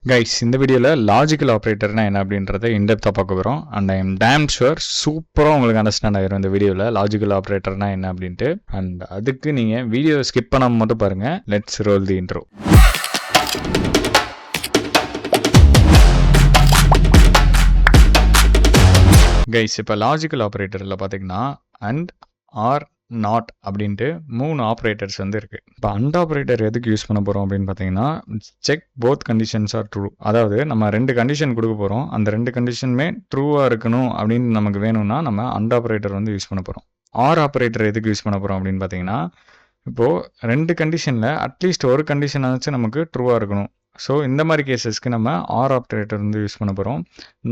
Guys, இந்த வீடியோவில் logical ஆப்ரேட்டர்னா என்ன அப்படின்றத இன்டெப்த்தாக பார்க்க போகிறோம். And I am dam sure சூப்பராக உங்களுக்கு அண்டர்ஸ்டாண்ட் ஆகிரும் இந்த வீடியோவில் லாஜிக்கல் ஆப்ரேட்டர்னா என்ன அப்படின்ட்டு. அண்ட் அதுக்கு நீங்கள் வீடியோ ஸ்கிப் பண்ணாமல் மட்டும் பாருங்கள். Let's role the intro. Guys, இப்போ லாஜிக்கல் ஆப்ரேட்டரில் பார்த்தீங்கன்னா அண்ட் ஆர் நாட் அப்படின்ட்டு 3 ஆப்ரேட்டர்ஸ் இருக்குது. இப்போ அண்ட் ஆப்ரேட்டர் எதுக்கு யூஸ் பண்ண போகிறோம் அப்படின்னு பார்த்தீங்கன்னா, check both conditions are true. அதாவது நம்ம 2 கண்டிஷன் கொடுக்க போகிறோம், அந்த 2 கண்டிஷனுமே ட்ரூவாக இருக்கணும் அப்படின்னு நமக்கு வேணும்னா நம்ம அண்ட் ஆப்ரேட்டர் யூஸ் பண்ண போகிறோம். ஆர் ஆப்ரேட்டர் எதுக்கு யூஸ் பண்ண போகிறோம் அப்படின்னு பார்த்தீங்கன்னா, இப்போது 2 கண்டிஷனில் அட்லீஸ்ட் ஒரு கண்டிஷனாச்சும் நமக்கு ட்ரூவாக இருக்கணும். ஸோ இந்த மாதிரி கேசஸ்க்கு நம்ம ஆர் ஆப்ரேட்டர் யூஸ் பண்ண போகிறோம்.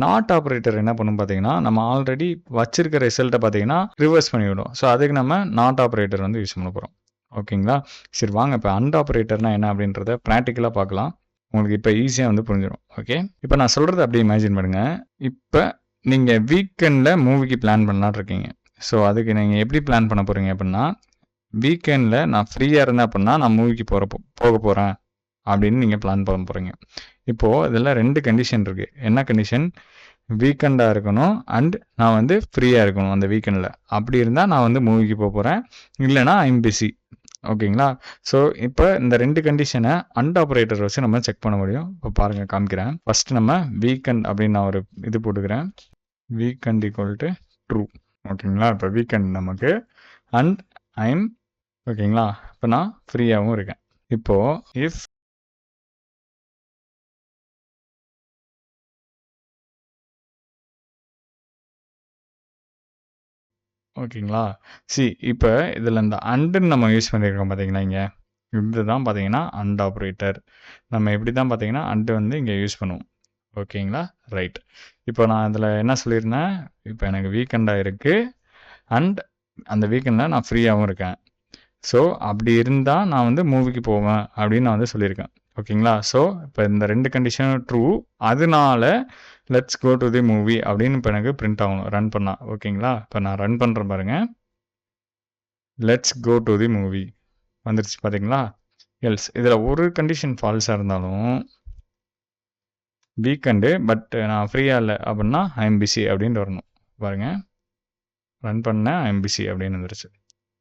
நாட் ஆப்ரேட்டர் என்ன பண்ணும் பார்த்தீங்கன்னா, நம்ம ஆல்ரெடி வச்சிருக்க ரிசல்ட்டை பார்த்தீங்கன்னா ரிவர்ஸ் பண்ணிவிடும். ஸோ அதுக்கு நம்ம நாட் ஆப்ரேட்டர் யூஸ் பண்ண போகிறோம். ஓகேங்களா? சரி, வாங்க இப்போ அண்ட் ஆப்ரேட்டர்னா என்ன அப்படின்றத ப்ராக்டிக்கலாக பார்க்கலாம். உங்களுக்கு இப்போ ஈஸியாக புரிஞ்சிடும். ஓகே, இப்போ நான் சொல்கிறத அப்படியே இமேஜின் பண்ணுங்கள். இப்போ நீங்கள் வீக்கெண்டில் மூவிக்கு பிளான் பண்ணலான்னு இருக்கீங்க. ஸோ அதுக்கு நீங்கள் எப்படி பிளான் பண்ண போகிறீங்க அப்படின்னா, வீக்கெண்டில் நான் ஃப்ரீயாக இருந்தேன் அப்படின்னா நான் மூவிக்கு போக போகிறேன் அப்படின்னு நீங்கள் பிளான் பண்ண போகிறீங்க. இப்போது இதில் 2 கண்டிஷன் இருக்குது. என்ன கண்டிஷன்? வீக்கெண்டாக இருக்கணும் அண்ட் நான் ஃப்ரீயாக இருக்கணும் அந்த வீக்கெண்டில். அப்படி இருந்தால் நான் மூவிக்கு போக போகிறேன், இல்லைனா ஐம் பிஸி. ஓகேங்களா? ஸோ இப்போ இந்த 2 கண்டிஷனை அண்ட் ஆப்ரேட்டர் வச்சு நம்ம செக் பண்ண முடியும். இப்போ பாருங்கள், காமிக்கிறேன். ஃபஸ்ட்டு நம்ம வீக்கெண்ட் அப்படின்னு நான் ஒரு இது போட்டுக்கிறேன். Weekend equal to true. ஓகேங்களா? இப்போ வீக்கெண்ட் நமக்கு அண்ட் ஐம் ஓகேங்களா? இப்போ நான் ஃப்ரீயாகவும் இருக்கேன். இப்போது இஃப் ஓகேங்களா? இப்போ இதில் இந்த அண்டுன்னு நம்ம யூஸ் பண்ணியிருக்கோம் பார்த்தீங்களா, இங்கே இதுதான் பார்த்தீங்கன்னா அண்ட் ஆப்ரேட்டர். நம்ம எப்படி தான் பார்த்தீங்கன்னா அண்டு இங்கே யூஸ் பண்ணுவோம். ஓகேங்களா? ரைட். இப்போ நான் இதில் என்ன சொல்லியிருந்தேன், இப்போ எனக்கு வீக்கெண்டாக இருக்குது அண்ட் அந்த வீக்கெண்டில் நான் ஃப்ரீயாகவும் இருக்கேன். ஸோ அப்படி இருந்தால் நான் மூவிக்கு போவேன் அப்படின்னு நான் சொல்லியிருக்கேன். ஓகேங்களா? ஸோ இப்போ இந்த 2 கண்டிஷனும் ட்ரூ. அதனால let's go to the movie அப்படின்னு இப்போ எனக்கு பிரிண்ட் ஆகணும் ரன் பண்ணால். ஓகேங்களா? இப்போ நான் ரன் பண்ணுறேன் பாருங்கள். Let's go to the movie வந்துருச்சு பார்த்தீங்களா? எல்ஸ் இதில் ஒரு கண்டிஷன் ஃபால்ஸாக இருந்தாலும் வீக்கெண்டு பட் நான் ஃப்ரீயாக இல்லை அப்படின்னா ஐஎம் பிஸி அப்படின்னு வரணும். பாருங்கள், ரன் பண்ணேன், ஐஎம் பிஸி அப்படின்னு வந்துருச்சு.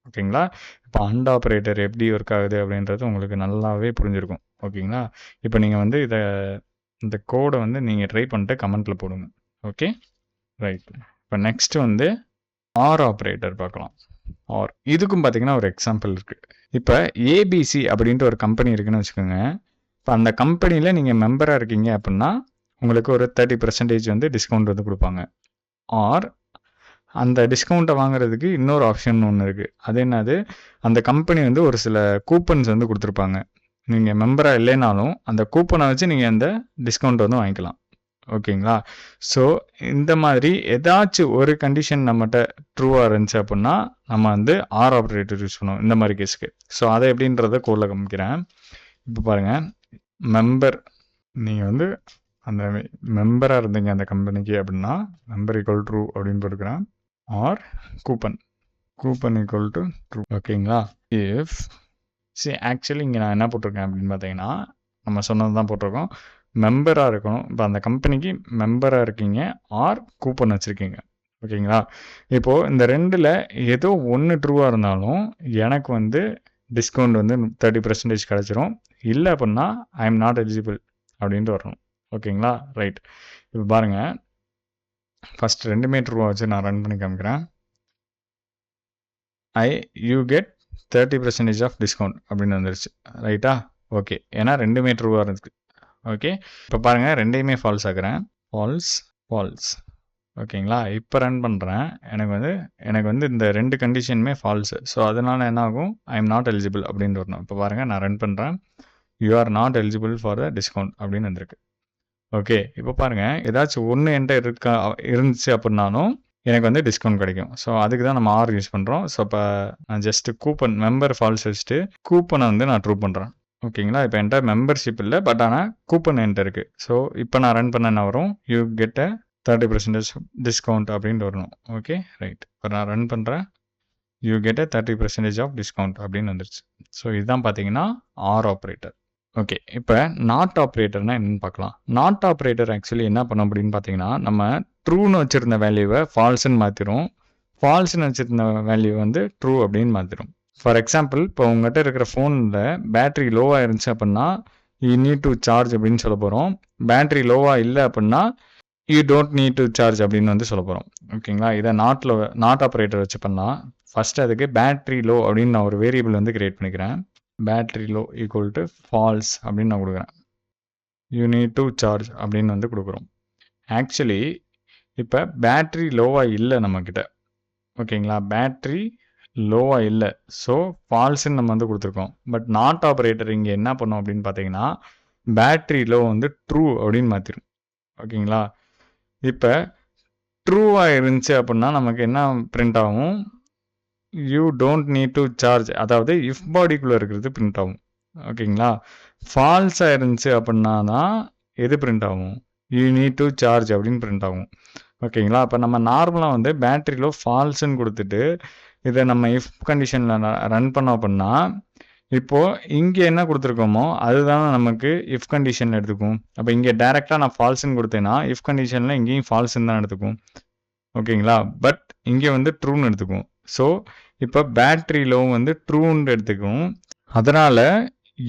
ஓகேங்களா? இப்போ அண்ட் ஆப்ரேட்டர் எப்படி ஒர்க் ஆகுது அப்படின்றது உங்களுக்கு நல்லாவே புரிஞ்சிருக்கும். ஓகேங்களா? இப்போ நீங்கள் இந்த கோடை நீங்கள் ட்ரை பண்ணிட்டு கமெண்ட்டில் போடுங்க. Okay, right. இப்போ நெக்ஸ்ட் ஆர் ஆப்ரேட்டர் பார்க்கலாம். ஆர் இதுக்கும் பார்த்தீங்கன்னா ஒரு எக்ஸாம்பிள் இருக்குது. இப்போ ஏபிசி அப்படின்ட்டு ஒரு கம்பெனி இருக்குன்னு வச்சுக்கோங்க. இப்போ அந்த கம்பெனியில் நீங்கள் மெம்பராக இருக்கீங்க அப்படின்னா உங்களுக்கு ஒரு 30% டிஸ்கவுண்ட் கொடுப்பாங்க. ஆர் அந்த டிஸ்கவுண்ட்டை வாங்குறதுக்கு இன்னொரு ஆப்ஷன் ஒன்று இருக்குது. அது என்னது? அந்த கம்பெனி ஒரு சில கூப்பன்ஸ் கொடுத்துருப்பாங்க. நீங்கள் மெம்பராக இல்லைனாலும் அந்த கூப்பனை வச்சு நீங்கள் அந்த டிஸ்கவுண்ட் வாங்கிக்கலாம். ஓகேங்களா? ஸோ இந்த மாதிரி ஏதாச்சும் ஒரு கண்டிஷன் நம்மகிட்ட ட்ரூவாக இருந்துச்சு அப்படின்னா நம்ம ஆர் ஆப்ரேட்டர் யூஸ் பண்ணுவோம் இந்த மாதிரி கேஸுக்கு. ஸோ அதை எப்படின்றத கோடில் காமிக்கிறேன். இப்போ பாருங்கள், மெம்பர் நீங்கள் அந்த மெம்பராக இருந்தீங்க அந்த கம்பெனிக்கு அப்படின்னா மெம்பர் ஈக்குவல் ட்ரூ அப்படின்னு போட்டுக்கிறேன். Or coupon equal to true. ஓகேங்களா? இஃப் ஆக்சுவலி இங்கே நான் என்ன போட்டிருக்கேன் அப்படின்னு பார்த்தீங்கன்னா, நம்ம சொன்னது தான் போட்டிருக்கோம். மெம்பராக இருக்கணும். இப்போ அந்த கம்பெனிக்கு மெம்பராக இருக்கீங்க ஆர் கூப்பன் வச்சுருக்கீங்க. ஓகேங்களா? இப்போது இந்த 2ல் ஏதோ ஒன்று ட்ரூவாக இருந்தாலும் எனக்கு டிஸ்கவுண்ட் 30% கிடச்சிரும். இல்லை அப்படின்னா ஐ எம் நாட் எலிஜிபிள் அப்படின்ட்டு வரணும். ஓகேங்களா? ரைட். இப்போ பாருங்கள், ஃபஸ்ட் 2மே ட்ரூவாக வச்சு நான் ரன் பண்ணி காமிக்கிறேன். யூ கெட் 30% ஆஃப் டிஸ்கவுண்ட் அப்படின்னு வந்துருச்சு. ரைட்டா? ஓகே, ஏன்னா 2மே ட்ரூவாக இருக்குது. ஓகே, இப்போ பாருங்கள், 2யுமே ஃபால்ஸ் ஆக்குறேன். ஃபால்ஸ். ஓகேங்களா? இப்போ ரன் பண்ணுறேன். எனக்கு இந்த 2 கண்டிஷனுமே ஃபால்ஸு. ஸோ அதனால் என்ன ஆகும்? ஐ எம் நாட் எலிஜிபிள் அப்படின்னு வரணும். இப்போ பாருங்கள், நான் ரன் பண்ணுறேன். You are not eligible for the discount அப்படின்னு வந்திருக்கு. ஓகே, இப்போ பாருங்கள், ஏதாச்சும் ஒன்று என்கிட்ட இருந்துச்சு அப்படின்னாலும் எனக்கு டிஸ்கவுண்ட் கிடைக்கும். ஸோ அதுக்கு தான் நம்ம ஆர் யூஸ் பண்ணுறோம். ஸோ இப்போ நான் ஜஸ்ட்டு கூப்பன் மெம்பர் ஃபால்ஸ் வச்சுட்டு கூப்பனை நான் ட்ரூ பண்ணுறேன். ஓகேங்களா? இப்போ என்கிட்ட மெம்பர்ஷிப் இல்லை, பட் ஆனால் கூப்பன் என்கிட்ட இருக்குது. ஸோ இப்போ நான் ரன் பண்ண என்ன வரும்? யூ கெட் 30% டிஸ்கவுண்ட் அப்படின்ட்டு வரணும். Okay, right. இப்போ நான் ரன் பண்ணுறேன். யூ கெட் 30% ஆஃப் டிஸ்கவுண்ட் அப்படின்னு வந்துருச்சு. ஸோ இதுதான் பார்த்தீங்கன்னா ஆர் ஆப்ரேட்டர். ஓகே. இப்ப நாட் ஆப்பரேட்டர்னா என்னன்னு பார்க்கலாம். நாட் ஆப்பரேட்டர் ஆக்சுவலி என்ன பண்ணும் அப்படின்னு பார்த்தீங்கன்னா, நம்ம ட்ரூன்னு வச்சிருந்த வேல்யூவ ஃபால்ஸ்ன்னு மாத்திரும். ஃபால்ஸ்ன்னு வச்சிருந்த வேல்யூ வந்து ட்ரூ அப்படின்னு மாத்திரும். ஃபார் எக்ஸாம்பிள், இப்போ உங்ககிட்ட இருக்கிற ஃபோன்ல பேட்டரி லோவா இருந்துச்சு அப்படின்னா, யூ நீட் டூ சார்ஜ் அப்படின்னு சொல்லப் போறோம். பேட்டரி லோவா இல்ல அப்படின்னா, you don't need to charge அப்படின்னு வந்து சொல்லப் போறோம். ஓகேங்களா? இத நாட் ஆப்பரேட்டர் வச்சு பண்ணலாம். ஃபர்ஸ்ட் அதுக்கு பேட்டரி லோ அப்படின்னு நான் ஒரு வேரியபிள் வந்து கிரியேட் பண்ணிக்கிறேன். Battery low equal to false அப்படின்னு நான் கொடுக்குறேன். யூ நீட் டு சார்ஜ் அப்படின்னு வந்து கொடுக்குறோம். ஆக்சுவலி இப்போ பேட்டரி லோவா இல்லை நம்மக்கிட்ட. ஓகேங்களா? பேட்டரி லோவா இல்லை. ஸோ ஃபால்ஸ்ன்னு நம்ம வந்து கொடுத்துருக்கோம். பட் நாட் ஆப்பரேட்டர் இங்கே என்ன பண்ணும் அப்படின்னு பார்த்தீங்கன்னா, பேட்டரி லோ வந்து ட்ரூ அப்படின்னு மாற்றிடும். ஓகேங்களா? இப்போ ட்ரூவாக இருந்துச்சு அப்படின்னா நமக்கு என்ன பிரிண்ட் ஆகும்? You don't need to charge, அதாவது இஃப் பாடிக்குள்ளே இருக்கிறது பிரிண்ட் ஆகும். ஓகேங்களா? ஃபால்ஸாக இருந்துச்சு அப்படின்னா தான் எது பிரிண்ட் ஆகும்? யூ நீட் டு சார்ஜ் அப்படின்னு பிரிண்ட் ஆகும். ஓகேங்களா? அப்போ நம்ம நார்மலாக வந்து பேட்டரியில் ஃபால்ஸ்ன்னு கொடுத்துட்டு இதை நம்ம இஃப் கண்டிஷனில் ரன் பண்ணோம் அப்படின்னா, இப்போது இங்கே என்ன கொடுத்துருக்கோமோ அதுதானே நமக்கு இஃப் கண்டிஷனில் எடுத்துக்கும். அப்போ இங்கே டேரெக்டாக நான் ஃபால்ஸ்ன்னு கொடுத்தேன்னா இஃப் கண்டிஷனில் இங்கேயும் ஃபால்ஸ்ன்னு தான் எடுத்துக்கும். ஓகேங்களா? பட் இங்கே வந்து ட்ரூன்னு எடுத்துக்கும். ஸோ இப்போ பேட்டரி லோ வந்து ட்ரூன்னு எடுத்துக்கும். அதனால்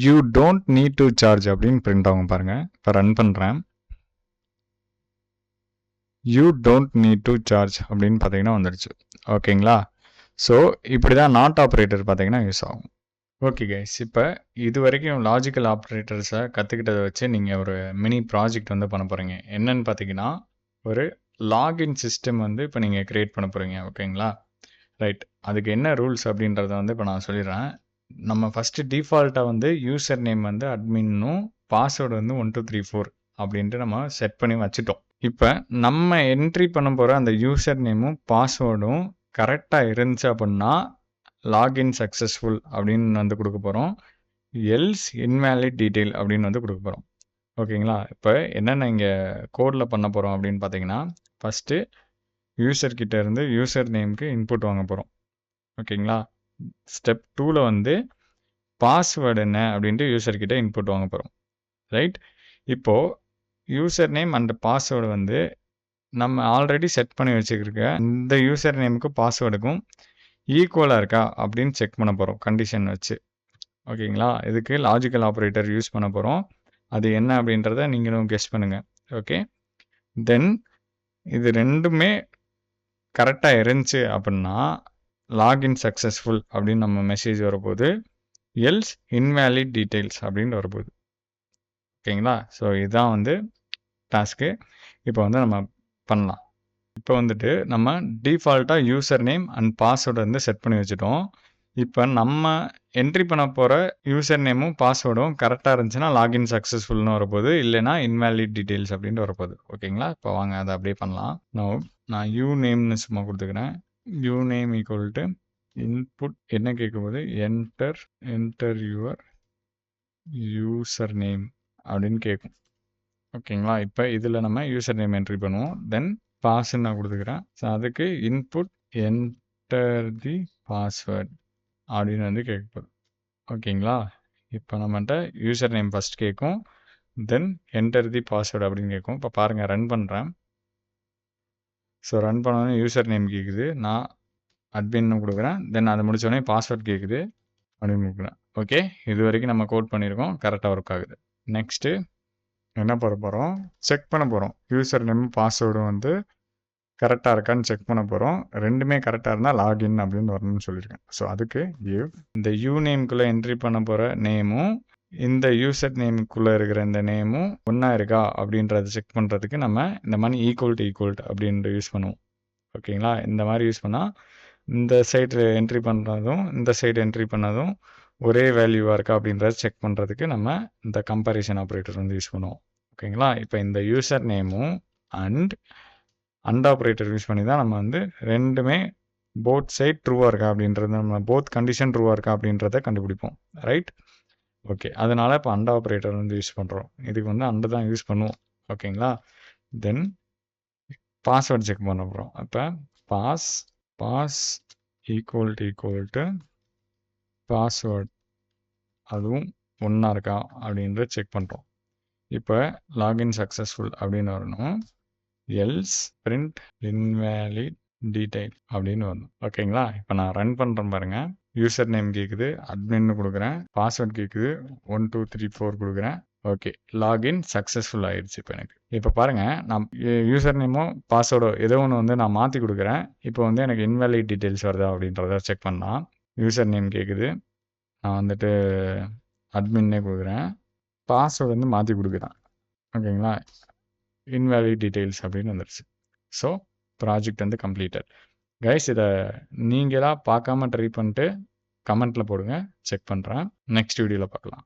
you don't need to charge அப்படின்னு பிரிண்ட் ஆகும். பாருங்கள், இப்போ ரன் பண்ணுறேன். You don't need to charge அப்படின்னு பார்த்தீங்கன்னா வந்துடுச்சு. ஓகேங்களா? ஸோ இப்படி தான் நாட் ஆப்ரேட்டர் பார்த்தீங்கன்னா யூஸ் ஆகும். ஓகே கைஸ், இப்போ இது வரைக்கும் லாஜிக்கல் ஆப்ரேட்டர்ஸை கற்றுக்கிட்டதை வச்சு நீங்கள் ஒரு மினி ப்ராஜெக்ட் வந்து பண்ண போகிறீங்க. என்னன்னு பார்த்தீங்கன்னா, ஒரு லாகின் சிஸ்டம் வந்து இப்போ நீங்கள் க்ரியேட் பண்ண போகிறீங்க. ஓகேங்களா? ரைட். அதுக்கு என்ன ரூல்ஸ் அப்படின்றத வந்து இப்போ நான் சொல்லிடுறேன். நம்ம ஃபஸ்ட்டு டிஃபால்ட்டாக வந்து யூசர் நேம் வந்து அட்மின்னும் பாஸ்வேர்டு வந்து 1234 அப்படின்ட்டு நம்ம செட் பண்ணி வச்சுட்டோம். இப்போ நம்ம என்ட்ரி பண்ண போகிற அந்த யூசர் நேமும் பாஸ்வேர்டும் கரெக்டாக இருந்துச்சு அப்படின்னா லாகின் சக்ஸஸ்ஃபுல் அப்படின்னு வந்து கொடுக்க போகிறோம். எல்ஸ் இன்வேலிட் டீட்டெயில் அப்படின்னு வந்து கொடுக்க போகிறோம். ஓகேங்களா? இப்போ என்னென்ன இங்கே கோடில் பண்ண போகிறோம் அப்படின்னு பார்த்தீங்கன்னா, ஃபஸ்ட்டு யூசர் கிட்ட இருந்து யூசர் நேமுக்கு இன்புட் வாங்க போகிறோம். ஓகேங்களா? ஸ்டெப் 2ல் வந்து பாஸ்வேர்டு என்ன அப்படின்ட்டு யூசர் கிட்ட இன்புட் வாங்க போகிறோம். ரைட்? இப்போது யூசர் நேம் அண்ட் பாஸ்வேர்டு வந்து நம்ம ஆல்ரெடி செட் பண்ணி வச்சுருக்க இந்த யூசர் நேமுக்கும் பாஸ்வேர்டுக்கும் ஈக்குவலாக இருக்கா அப்படின்னு செக் பண்ண போகிறோம் கண்டிஷன் வச்சு. ஓகேங்களா? இதுக்கு லாஜிக்கல் ஆப்ரேட்டர் யூஸ் பண்ண போகிறோம். அது என்ன அப்படின்றத நீங்களும் கெஸ் பண்ணுங்கள். ஓகே, தென் இது ரெண்டுமே கரெக்டாக இருந்துச்சு அப்படின்னா லாகின் சக்ஸஸ்ஃபுல் அப்படின்னு நம்ம மெசேஜ் வரப்போகுது. எல்ஸ் இன்வேலிட் டீட்டெயில்ஸ் அப்படின்னு வரப்போகுது. ஓகேங்களா? ஸோ இதுதான் வந்து டாஸ்க்கு. இப்போ வந்து நம்ம பண்ணலாம். இப்போ வந்துட்டு நம்ம டிஃபால்ட்டாக யூசர் நேம் அண்ட் பாஸ்வேர்டு வந்து செட் பண்ணி வச்சுட்டோம். இப்போ நம்ம என்ட்ரி பண்ண போகிற யூசர் நேமும் பாஸ்வேர்டும் கரெக்டாக இருந்துச்சுன்னா லாகின் சக்ஸஸ்ஃபுல்னு வரப்போகுது. இல்லைனா இன்வேலிட் டீட்டெயில்ஸ் அப்படின்ட்டு வரப்போகுது. ஓகேங்களா? இப்போ வாங்க அதை அப்படியே பண்ணலாம். நான் யூ நேம்னு சும்மா கொடுத்துக்கிறேன். You name equal to input என்ன கேட்கும்போது என்டர் யுவர் யூசர் நேம் அப்படின்னு கேட்கும். ஓகேங்களா? இப்போ இதில் நம்ம யூசர் நேம் என்ட்ரி பண்ணுவோம். தென் பாஸ்ன்னு நான் கொடுத்துக்கிறேன். ஸோ அதுக்கு இன்புட் என்டர் தி பாஸ்வேர்ட் அப்படின்னு வந்து கேட்கப்போகுது. ஓகேங்களா? இப்போ நம்மகிட்ட யூசர் நேம் ஃபஸ்ட் கேட்கும். தென் என்டர் தி பாஸ்வேர்டு அப்படின்னு கேட்கும். இப்போ பாருங்கள், ரன் பண்ணுறேன். ஸோ ரன் பண்ணோன்னே யூசர் நேம் கேட்குது. நான் அட்மின்னு கொடுக்குறேன். தென் அதை முடித்தோடனே பாஸ்வேர்ட் கேட்குது அப்படின்னு கொடுக்குறேன். ஓகே, இது வரைக்கும் நம்ம கோட் பண்ணியிருக்கோம். கரெக்டாக ஒர்க் ஆகுது. நெக்ஸ்ட்டு என்ன பண்ண போகிறோம்? செக் பண்ண போகிறோம். யூசர் நேம் பாஸ்வேர்டும் வந்து கரெக்டாக இருக்கான்னு செக் பண்ண போகிறோம். ரெண்டுமே கரெக்டாக இருந்தால் லாகின் அப்படின்னு வரணும்னு சொல்லியிருக்கேன். ஸோ அதுக்கு இந்த யூ நேம்குள்ளே என்ட்ரி பண்ண போகிற நேமும் இந்த யூசர் நேமுக்குள்ளே இருக்கிற இந்த நேமும் ஒன்றா இருக்கா அப்படின்றத செக் பண்ணுறதுக்கு நம்ம இந்த மாதிரி ஈக்குவல் அப்படின்ற யூஸ் பண்ணுவோம். ஓகேங்களா? இந்த மாதிரி யூஸ் பண்ணால் இந்த சைடு என்ட்ரி பண்ணுறதும் இந்த சைடு என்ட்ரி பண்ணதும் ஒரே வேல்யூவாக இருக்கா அப்படின்றத செக் பண்ணுறதுக்கு நம்ம இந்த கம்பேரிசன் ஆப்ரேட்டர் வந்து யூஸ் பண்ணுவோம். ஓகேங்களா? இப்போ இந்த யூசர் நேமும் அண்ட் ஆப்ரேட்டர் யூஸ் பண்ணி தான் நம்ம வந்து ரெண்டுமே போத் சைட் ட்ரூவாக இருக்கா அப்படின்றது, நம்ம போத் கண்டிஷன் ட்ரூவாக இருக்கா அப்படின்றத கண்டுபிடிப்போம். ரைட்? ஓகே, அதனால் இப்போ அண்ட் ஆப்ரேட்டர் வந்து யூஸ் பண்ணுறோம். இதுக்கு வந்து அண்டு தான் யூஸ் பண்ணுவோம். ஓகேங்களா? தென் பாஸ்வேர்டு செக் பண்ண போகிறோம். இப்போ பாஸ் ஈக்குவல் டு பாஸ்வேர்டு, அதுவும் ஒன்றா இருக்கா அப்படின்றத செக் பண்ணுறோம். இப்போ லாகின் சக்ஸஸ்ஃபுல் அப்படின்னு வரணும். எல்ஸ் பிரிண்ட் இன்வேலிட் டீடைல் அப்படின்னு வரணும். ஓகேங்களா? இப்போ நான் ரன் பண்ணுறேன் பாருங்க. யூசர் நேம் கேட்குது, அட்மின்னு கொடுக்குறேன், பாஸ்வேர்ட் கேட்குது, 1 2 3 4 கொடுக்குறேன். ஓகே, லாகின் சக்ஸஸ்ஃபுல் ஆயிடுச்சு. இப்போ எனக்கு இப்போ பாருங்க, நான் யூசர் நேமோ பாஸ்வேர்டோ ஏதோ ஒன்று வந்து நான் மாற்றி கொடுக்குறேன். இப்போ வந்து எனக்கு இன்வேலிட் டீடைல்ஸ் வருதா அப்படின்றத செக் பண்ணலாம். யூசர் நேம் கேட்குது, நான் வந்துட்டு அட்மின்னே கொடுக்குறேன், பாஸ்வேர்டு வந்து மாற்றி கொடுக்குறேன். ஓகேங்களா? இன்வேலிட் டீடைல்ஸ் அப்படின்னு வந்துருச்சு. ஸோ ப்ராஜெக்ட் வந்து கம்ப்ளீட்டட். கைஸ், இதை நீங்களாக பார்க்காம ட்ரை பண்ணிட்டு கமெண்ட்டில் போடுங்க, செக் பண்ணுறேன். நெக்ஸ்ட் வீடியோவில் பார்க்கலாம்.